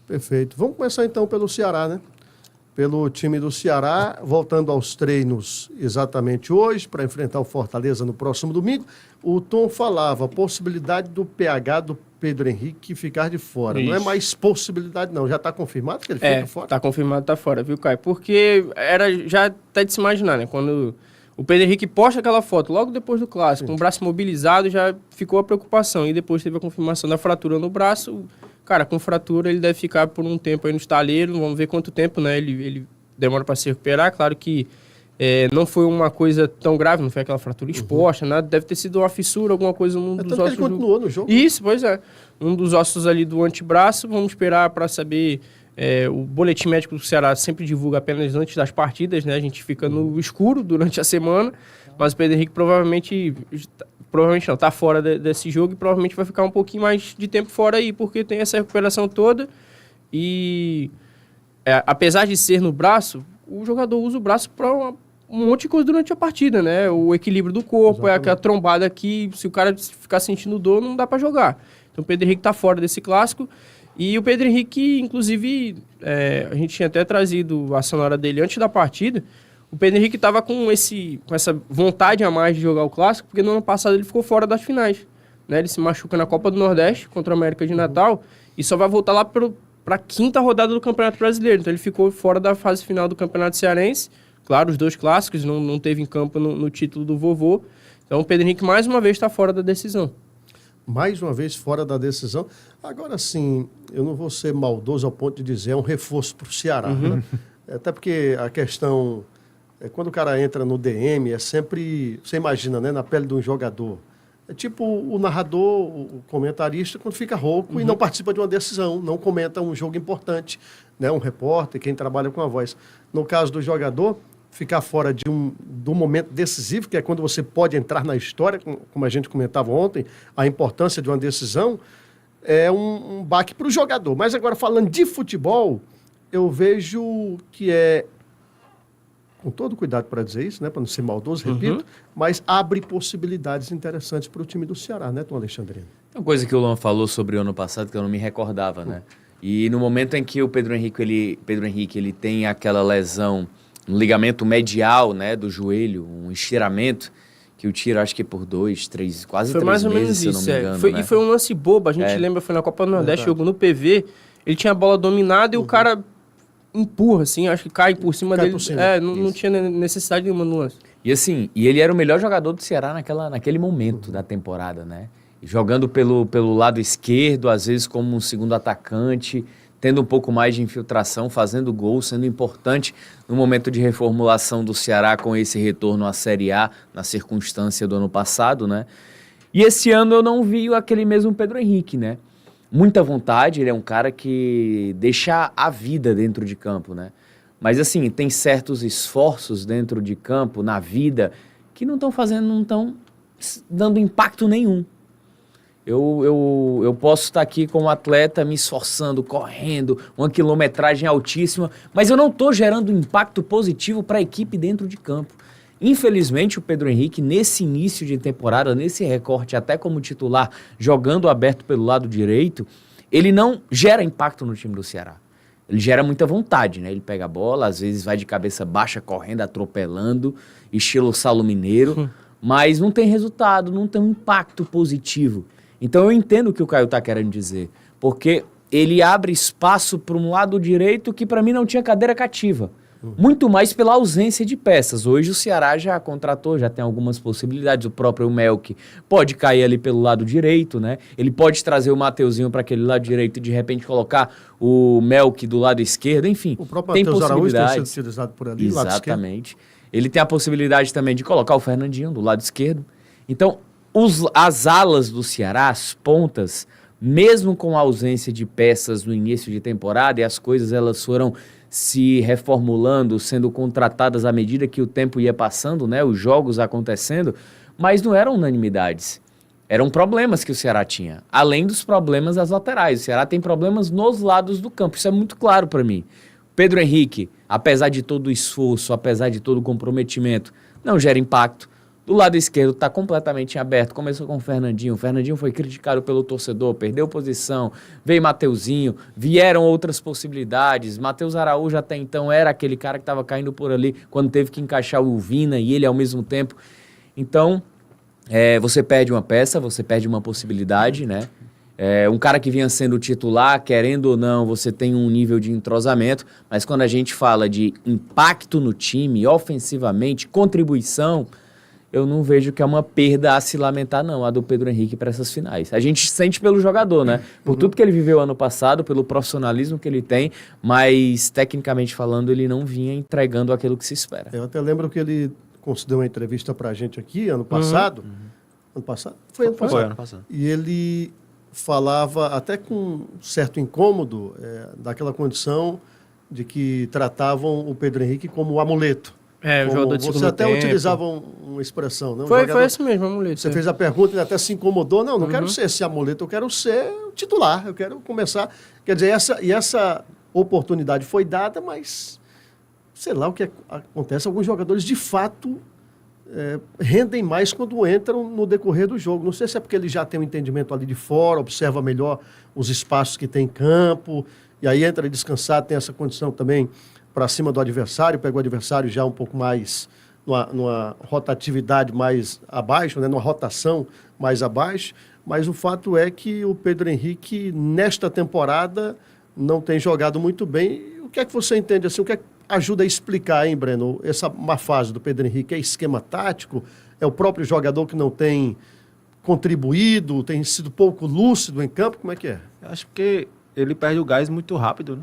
Perfeito. Vamos começar então pelo Ceará, né? Pelo time do Ceará, voltando aos treinos exatamente hoje, para enfrentar o Fortaleza no próximo domingo. O Tom falava a possibilidade do PH do Pedro Henrique ficar de fora. Isso. Não é mais possibilidade, não. Já está confirmado que ele fica fora? Está confirmado, está fora, viu, Caio? Porque era já até de se imaginar, né? Quando o Pedro Henrique posta aquela foto logo depois do clássico, com o braço mobilizado, já ficou a preocupação. E depois teve a confirmação da fratura no braço. Cara, com fratura ele deve ficar por um tempo aí no estaleiro, vamos ver quanto tempo, né? Ele demora para se recuperar. Claro que não foi uma coisa tão grave, não foi aquela fratura exposta, nada. Deve ter sido uma fissura, alguma coisa num dos ossos. Ele continuou no jogo? Isso, pois é. Um dos ossos ali do antebraço. Vamos esperar para saber. O boletim médico do Ceará sempre divulga apenas antes das partidas, né? A gente fica no escuro durante a semana, mas o Pedro Henrique provavelmente não, está fora desse jogo e provavelmente vai ficar um pouquinho mais de tempo fora aí, porque tem essa recuperação toda e apesar de ser no braço, o jogador usa o braço para um monte de coisa durante a partida, né? O equilíbrio do corpo, exatamente. Aquela trombada que se o cara ficar sentindo dor, não dá para jogar. Então o Pedro Henrique está fora desse clássico. E o Pedro Henrique, inclusive, a gente tinha até trazido a sonora dele antes da partida. O Pedro Henrique estava com essa vontade a mais de jogar o Clássico, porque no ano passado ele ficou fora das finais. Né? Ele se machuca na Copa do Nordeste contra a América de Natal e só vai voltar lá para a 5ª rodada do Campeonato Brasileiro. Então ele ficou fora da fase final do Campeonato Cearense. Claro, os 2 clássicos, não teve em campo no título do vovô. Então o Pedro Henrique mais uma vez está fora da decisão. Mais uma vez fora da decisão. Agora sim, eu não vou ser maldoso ao ponto de dizer é um reforço para o Ceará. Né? Até porque a questão, quando o cara entra no DM, é sempre, você imagina, né, na pele de um jogador. É tipo o narrador, o comentarista, quando fica rouco e não participa de uma decisão, não comenta um jogo importante, né, um repórter, quem trabalha com a voz. No caso do jogador, ficar fora do momento decisivo, que é quando você pode entrar na história, como a gente comentava ontem, a importância de uma decisão, é um baque para o jogador. Mas agora, falando de futebol, eu vejo que com todo cuidado para dizer isso, né, para não ser maldoso, repito, mas abre possibilidades interessantes para o time do Ceará, né, Tom Alexandrino? Uma coisa que o Luan falou sobre o ano passado que eu não me recordava, né? E no momento em que o Pedro Henrique ele tem aquela lesão no ligamento medial, né, do joelho, um estiramento, que o tira, acho que por 2, 3, quase 3 meses, mais ou menos se eu não me engano. E foi um lance bobo, a gente lembra, foi na Copa do Nordeste, jogo no PV, ele tinha a bola dominada e o cara empurra, assim, acho que cai por cima dele. Não tinha necessidade nenhuma no lance. E assim, ele era o melhor jogador do Ceará naquele momento da temporada, né? Jogando pelo lado esquerdo, às vezes como um segundo atacante, tendo um pouco mais de infiltração, fazendo gol, sendo importante no momento de reformulação do Ceará com esse retorno à Série A, na circunstância do ano passado, né? E esse ano eu não vi aquele mesmo Pedro Henrique, né? Muita vontade, ele é um cara que deixa a vida dentro de campo, né? Mas assim, tem certos esforços dentro de campo, na vida, que não estão dando impacto nenhum. Eu posso estar aqui como atleta me esforçando, correndo, uma quilometragem altíssima, mas eu não estou gerando impacto positivo para a equipe dentro de campo. Infelizmente, o Pedro Henrique, nesse início de temporada, nesse recorte até como titular, jogando aberto pelo lado direito, ele não gera impacto no time do Ceará. Ele gera muita vontade, né? Ele pega a bola, às vezes vai de cabeça baixa, correndo, atropelando, estilo Saulo Mineiro, mas não tem resultado, não tem um impacto positivo. Então eu entendo o que o Caio está querendo dizer, porque ele abre espaço para um lado direito que para mim não tinha cadeira cativa. Muito mais pela ausência de peças. Hoje o Ceará já contratou, já tem algumas possibilidades. O próprio Melk pode cair ali pelo lado direito, né? Ele pode trazer o Mateuzinho para aquele lado direito e de repente colocar o Melk do lado esquerdo, enfim. O próprio tem Matheus Araújo tem sido possibilidades. utilizado por ali, Exatamente. Lado esquerdo. Ele tem a possibilidade também de colocar o Fernandinho do lado esquerdo. Então, as alas do Ceará, as pontas, mesmo com a ausência de peças no início de temporada, e as coisas elas foram se reformulando, sendo contratadas à medida que o tempo ia passando, né, os jogos acontecendo, mas não eram unanimidades. Eram problemas que o Ceará tinha, além dos problemas das laterais. O Ceará tem problemas nos lados do campo, isso é muito claro para mim. Pedro Henrique, apesar de todo o esforço, apesar de todo o comprometimento, não gera impacto. Do lado esquerdo está completamente aberto. Começou com o Fernandinho. O Fernandinho foi criticado pelo torcedor, perdeu posição. Veio Mateuzinho. Vieram outras possibilidades. Matheus Araújo até então era aquele cara que estava caindo por ali quando teve que encaixar o Vina e ele ao mesmo tempo. Então, você perde uma peça, você perde uma possibilidade, né? Um cara que vinha sendo titular, querendo ou não, você tem um nível de entrosamento, mas quando a gente fala de impacto no time, ofensivamente, contribuição, eu não vejo que é uma perda a se lamentar, não, a do Pedro Henrique para essas finais. A gente sente pelo jogador, né? Por tudo que ele viveu ano passado, pelo profissionalismo que ele tem, mas, tecnicamente falando, ele não vinha entregando aquilo que se espera. Eu até lembro que ele concedeu uma entrevista para a gente aqui, ano passado. Ano passado? Foi ano passado. Foi ano passado. E ele falava, até com certo incômodo, daquela condição de que tratavam o Pedro Henrique como um amuleto. O jogador de segundo você até tempo. utilizava uma expressão, não? Foi esse mesmo, amuleto. Você fez a pergunta, ele até se incomodou. Não quero ser esse amuleto, eu quero ser titular, eu quero começar. Quer dizer, essa oportunidade foi dada, mas sei lá o que acontece. Alguns jogadores, de fato, rendem mais quando entram no decorrer do jogo. Não sei se é porque ele já tem um entendimento ali de fora, observa melhor os espaços que tem em campo, e aí entra descansado, tem essa condição também para cima do adversário, pega o adversário já um pouco mais, numa rotatividade mais abaixo, né, numa rotação mais abaixo, mas o fato é que o Pedro Henrique, nesta temporada, não tem jogado muito bem. O que é que você entende assim? O que é que ajuda a explicar, hein, Breno, essa má fase do Pedro Henrique? É esquema tático? É o próprio jogador que não tem contribuído, tem sido pouco lúcido em campo? Como é que é? Eu acho que ele perde o gás muito rápido, né?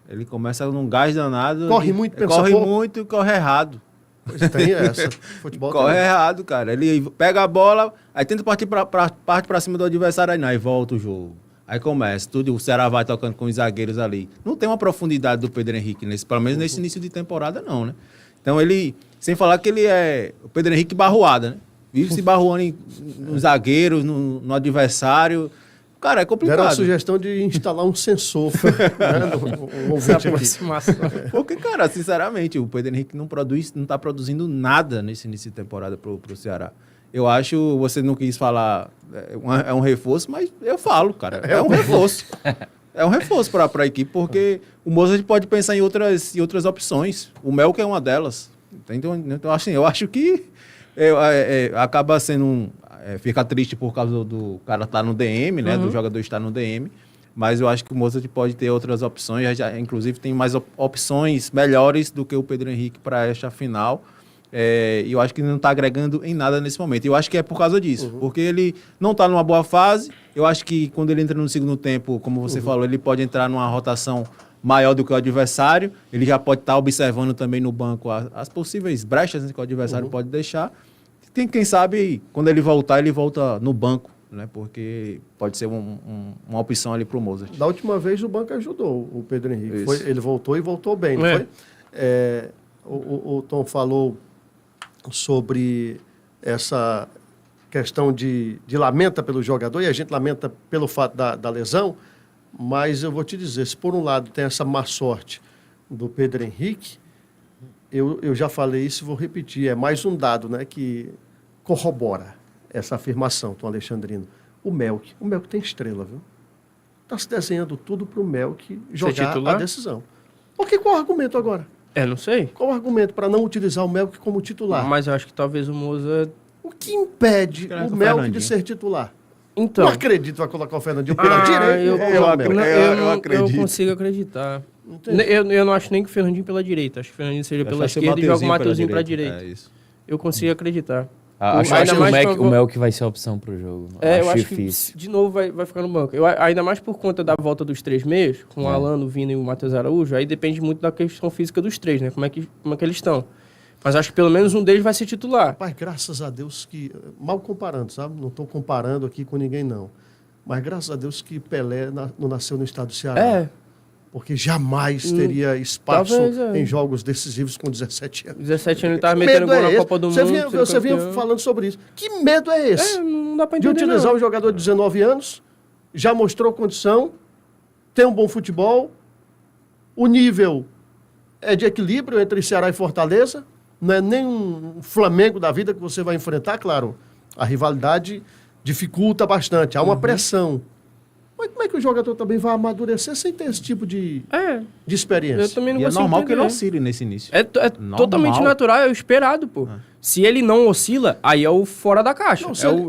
Ele começa num gás danado. Corre muito, pensa corre pouco. muito e corre errado. Pois tem essa. Futebol Corre tem. errado, cara. Ele pega a bola, aí tenta partir pra cima do adversário, aí volta o jogo. Aí começa, o Ceará vai tocando com os zagueiros ali. Não tem uma profundidade do Pedro Henrique, pelo menos nesse início de temporada, não, né? Então ele, sem falar que ele é o Pedro Henrique barroada, né? Vive se barroando nos zagueiros, no adversário. Cara, é complicado. Deram a sugestão de instalar um sensor. Né, no ouvinte aqui. Porque, cara, sinceramente, o Pedro Henrique não tá produzindo nada nesse início de temporada pro Ceará. Eu acho, você não quis falar, é um reforço, mas eu falo, cara, é um reforço. É um reforço para a equipe, porque o Mozart pode pensar em outras opções. O Melk é uma delas. Então assim, eu acho que acaba sendo fica triste por causa do cara estar no DM, né? Do jogador estar no DM. Mas eu acho que o Mozart pode ter outras opções. Inclusive, tem mais opções melhores do que o Pedro Henrique para esta final. E eu acho que ele não está agregando em nada nesse momento. Eu acho que é por causa disso. Porque ele não está numa boa fase. Eu acho que quando ele entra no segundo tempo, como você falou, ele pode entrar numa rotação maior do que o adversário. Ele já pode estar observando também no banco as possíveis brechas que o adversário pode deixar. Quem sabe, quando ele volta no banco, né? Porque pode ser uma opção ali para o Mozart. Da última vez, o banco ajudou o Pedro Henrique. Ele voltou e voltou bem, não foi? O Tom falou sobre essa questão de lamenta pelo jogador, e a gente lamenta pelo fato da lesão, mas eu vou te dizer, se por um lado tem essa má sorte do Pedro Henrique, eu já falei isso e vou repetir, é mais um dado, né, que corrobora essa afirmação, Tom Alexandrino. O Melk tem estrela, viu? Está se desenhando tudo para o Melk jogar a decisão. Porque qual o argumento agora? Não sei. Qual o argumento para não utilizar o Melk como titular? Mas eu acho que talvez o Moza... O que impede o Melk de ser titular? Então... Não acredito que vai colocar o Fernandinho pela direita. Eu acredito. Eu consigo acreditar. Eu não acho nem que o Fernandinho pela direita. Acho que o Fernandinho seja pela esquerda e joga o Mateuzinho para a direita. Eu consigo acreditar. Acho que o Melk vai ser a opção para o jogo. Eu acho difícil. Que, de novo, vai ficar no banco. Ainda mais por conta da volta dos 3 meios, com o Alan, o Vina e o Matheus Araújo, aí depende muito da questão física dos 3, né? Como é que eles estão. Mas acho que pelo menos um deles vai ser titular. Pai, graças a Deus que... Mal comparando, sabe? Não estou comparando aqui com ninguém, não. Mas graças a Deus que Pelé não nasceu no estado do Ceará. Porque jamais teria espaço em jogos decisivos com 17 anos. 17 anos ele estava metendo gol na Copa do Mundo. Você vinha falando sobre isso. Que medo é esse? Não dá para entender, de utilizar um jogador de 19 anos, já mostrou condição, tem um bom futebol, o nível é de equilíbrio entre Ceará e Fortaleza, não é nem um Flamengo da vida que você vai enfrentar, claro. A rivalidade dificulta bastante, há uma pressão. Mas como é que o jogador também vai amadurecer sem ter esse tipo de experiência? Eu também não E é consigo normal que ele entender. oscile nesse início. É Normal. totalmente natural, é o esperado, pô. Se ele não oscila, aí é o fora da caixa. Não, se é ele-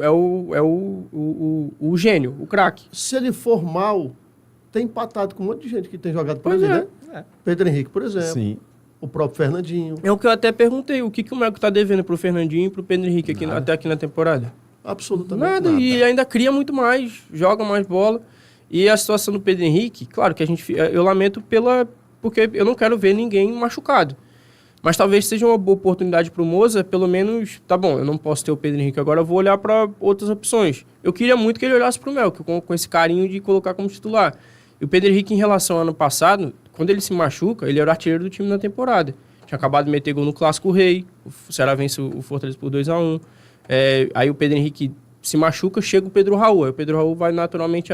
o gênio, o craque. Se ele for mal, tem empatado com um monte de gente que tem jogado por Pois ali, é. né? Pedro Henrique, por exemplo. Sim. O próprio Fernandinho. É o que eu até perguntei, o que o Marco tá devendo pro Fernandinho e pro Pedro Henrique até aqui na temporada? Absolutamente Nada, nada. e ainda cria muito mais, joga mais bola. E a situação do Pedro Henrique, claro que eu lamento porque eu não quero ver ninguém machucado. Mas talvez seja uma boa oportunidade para o Moza, pelo menos, tá bom, eu não posso ter o Pedro Henrique agora, eu vou olhar para outras opções. Eu queria muito que ele olhasse para o Mel, com esse carinho de colocar como titular. E o Pedro Henrique, em relação ao ano passado, quando ele se machuca, ele era o artilheiro do time na temporada. Tinha acabado de meter gol no Clássico Rei, o Ceará vence o Fortaleza por 2-1. Aí o Pedro Henrique se machuca, chega o Pedro Raul. Aí o Pedro Raul vai naturalmente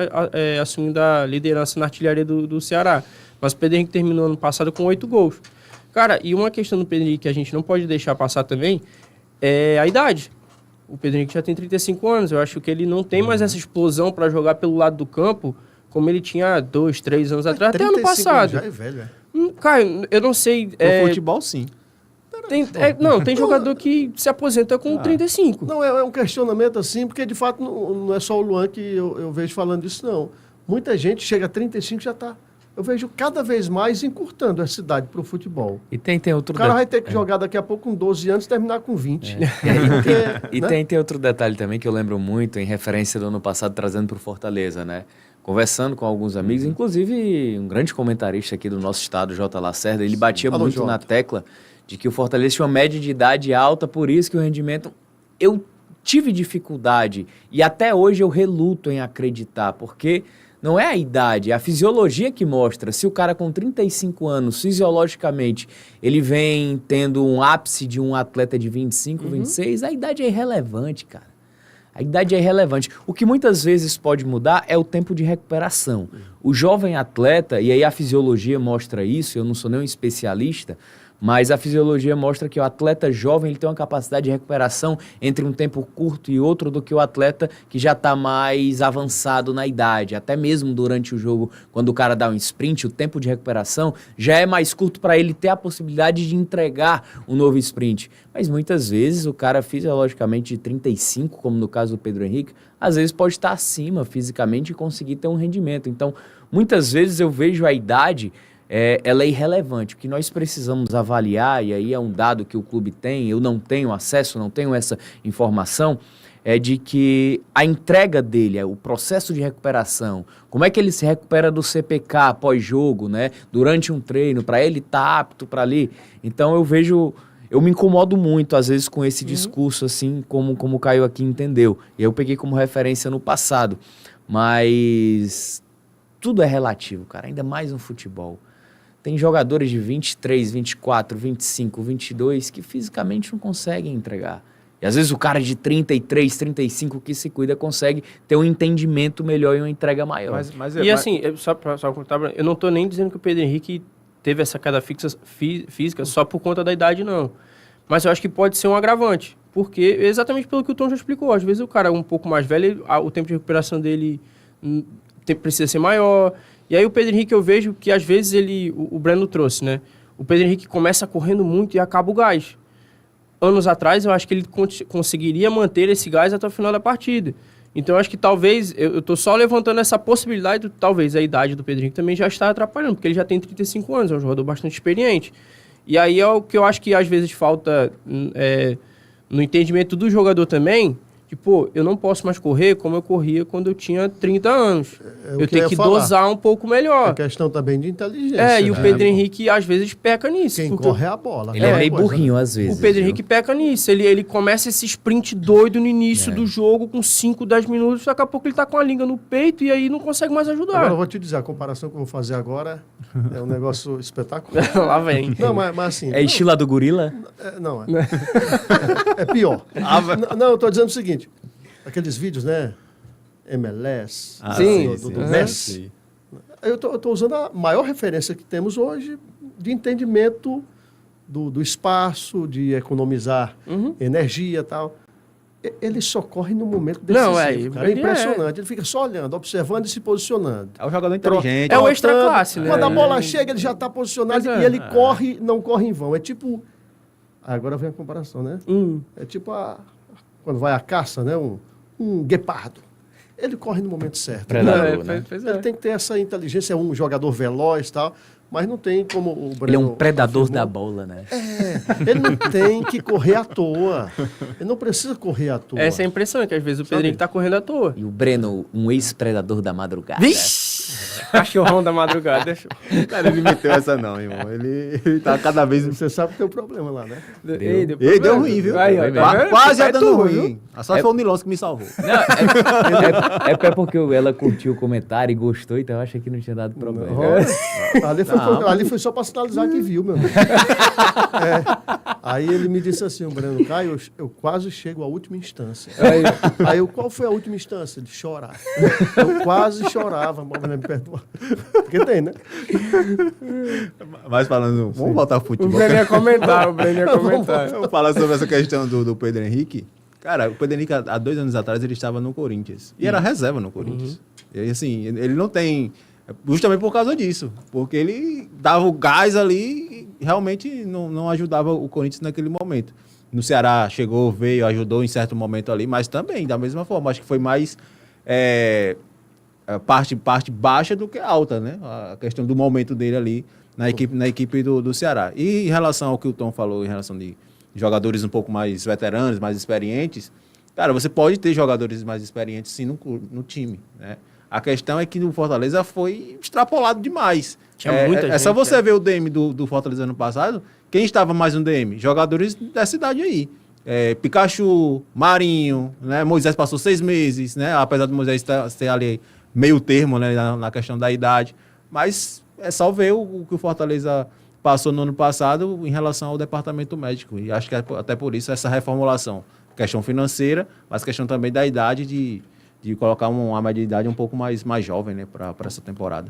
assumindo a liderança na artilharia do Ceará. Mas o Pedro Henrique terminou ano passado com 8 gols. Cara, e uma questão do Pedro Henrique que a gente não pode deixar passar também é a idade. O Pedro Henrique já tem 35 anos. Eu acho que ele não tem mais essa explosão para jogar pelo lado do campo como ele tinha 2, 3 anos atrás, até ano 35 passado. Já é velho, é. Caio, eu não sei. No futebol, sim. Tem jogador que se aposenta com 35. Não, é um questionamento assim, porque de fato não é só o Luan que eu vejo falando isso, não. Muita gente chega a 35 e já está. Eu vejo cada vez mais encurtando essa idade para o futebol. E tem outro O cara vai ter que jogar daqui a pouco com 12 anos e terminar com 20. Porque, E né? tem outro detalhe também que eu lembro muito, em referência do ano passado, trazendo para o Fortaleza, né? Conversando com alguns amigos, inclusive um grande comentarista aqui do nosso estado, J. Lacerda, ele batia Alô, muito Jota. na tecla de que o Fortaleza tinha uma média de idade alta, por isso que o rendimento... Eu tive dificuldade e até hoje eu reluto em acreditar, porque não é a idade, é a fisiologia que mostra. Se o cara com 35 anos, fisiologicamente, ele vem tendo um ápice de um atleta de 25, 26, a idade é irrelevante, cara. A idade é irrelevante. O que muitas vezes pode mudar é o tempo de recuperação. O jovem atleta, e aí a fisiologia mostra isso, eu não sou nenhum especialista, mas a fisiologia mostra que o atleta jovem ele tem uma capacidade de recuperação entre um tempo curto e outro do que o atleta que já está mais avançado na idade. Até mesmo durante o jogo, quando o cara dá um sprint, o tempo de recuperação já é mais curto para ele ter a possibilidade de entregar um novo sprint. Mas muitas vezes o cara fisiologicamente de 35, como no caso do Pedro Henrique, às vezes pode estar acima fisicamente e conseguir ter um rendimento. Então, muitas vezes eu vejo a idade... ela é irrelevante. O que nós precisamos avaliar, e aí é um dado que o clube tem, eu não tenho acesso, não tenho essa informação, é de que a entrega dele, o processo de recuperação, como é que ele se recupera do CPK pós-jogo, né, durante um treino, para ele estar apto para ali. Então eu me incomodo muito, às vezes, com esse discurso, assim, como o Caio aqui entendeu. E eu peguei como referência no passado. Mas tudo é relativo, cara, ainda mais no futebol. Tem jogadores de 23, 24, 25, 22 que fisicamente não conseguem entregar. E às vezes o cara de 33, 35 que se cuida consegue ter um entendimento melhor e uma entrega maior. Assim, só contar, eu não tô nem dizendo que o Pedro Henrique teve essa queda física só por conta da idade, não. Mas eu acho que pode ser um agravante. Porque, exatamente pelo que o Tom já explicou, às vezes o cara um pouco mais velho, o tempo de recuperação dele precisa ser maior. E aí o Pedro Henrique eu vejo que às vezes o Breno trouxe, né? O Pedro Henrique começa correndo muito e acaba o gás. Anos atrás eu acho que ele conseguiria manter esse gás até o final da partida. Então eu acho que talvez, eu tô só levantando essa possibilidade, talvez a idade do Pedro Henrique também já está atrapalhando, porque ele já tem 35 anos, é um jogador bastante experiente. E aí é o que eu acho que às vezes falta no entendimento do jogador também, tipo, eu não posso mais correr como eu corria quando eu tinha 30 anos. o Eu que eu tenho ia que falar. dosar um pouco melhor. É questão também de inteligência. E o né? Pedro Henrique às vezes peca nisso. Quem porque corre é a bola. Ele é meio Coisa, burrinho né? às vezes. o Pedro viu? Henrique peca nisso. Ele começa esse sprint doido no início do jogo, com 5, 10 minutos, daqui a pouco ele tá com a língua no peito e aí não consegue mais ajudar. Agora eu vou te dizer, a comparação que eu vou fazer agora é um negócio espetacular. Lá vem. Não, mas assim... É estilo do gorila? Não, é pior. Não, eu estou dizendo o seguinte, aqueles vídeos, né? MLS, sim, do Messi. Eu estou usando a maior referência que temos hoje de entendimento do espaço, de economizar energia e tal. Ele só corre no momento decisivo, Não, cara. É impressionante. Ele fica só olhando, observando e se posicionando. É um jogador inteligente. É o extra classe, né? Quando a bola chega, ele já está posicionado Pois é. e ele corre, não corre em vão. É tipo... Agora vem a comparação, né? É tipo quando vai à caça, né? Um guepardo. Ele corre no momento certo. Predador, né? Ele tem que ter essa inteligência, é um jogador veloz e tal, mas não tem como o Breno Ele é um predador afirmou. da bola, né? Ele não tem que correr à toa. Ele não precisa correr à toa. Essa é a impressão, que às vezes o Pedrinho tá correndo à toa. E o Breno, um ex-predador da madrugada. Cachorrão da madrugada. Cara, ele meteu essa não, irmão. Ele tá cada vez... Você sabe que tem um problema lá, né? Ei, Ei, deu ruim, viu? Aí, ó, tá vendo? Quase ia É dando tu, ruim. viu? Só foi o Nilonso que me salvou. É porque ela curtiu o comentário e gostou, então eu achei que não tinha dado problema. Ali foi só para sinalizar que viu, meu amigo. Aí ele me disse assim, o Breno, Caio, eu quase chego à última instância. Aí eu, qual foi a última instância? Ele chorar. Eu quase chorava, mas me perdoa. Porque tem, né? Mas falando, vamos voltar ao O futebol. Breno ia comentar, o Breno ia comentar. Vamos falar sobre essa questão do Pedro Henrique. Cara, o Pedro Henrique, há 2 anos atrás, ele estava no Corinthians. E era reserva no Corinthians. E assim, ele não tem... Justamente por causa disso. Porque ele dava o gás ali e realmente não ajudava o Corinthians naquele momento. No Ceará chegou, veio, ajudou em certo momento ali, mas também, da mesma forma. Acho que foi mais parte baixa do que alta, né? A questão do momento dele ali na equipe do Ceará. E em relação ao que o Tom falou, em relação de jogadores um pouco mais veteranos, mais experientes, cara, você pode ter jogadores mais experientes sim no time, né? A questão é que no Fortaleza foi extrapolado demais. Tinha muita É só gente, você ver o DM do Fortaleza ano passado. Quem estava mais no DM? Jogadores dessa idade aí. Pikachu, Marinho, né? Moisés passou 6 meses, né? Apesar do Moisés ter ali meio termo, né? Na questão da idade. Mas é só ver o que o Fortaleza passou no ano passado em relação ao departamento médico. E acho que até por isso essa reformulação. Questão financeira, mas questão também da idade de colocar uma média de idade um pouco mais jovem, né, para essa temporada.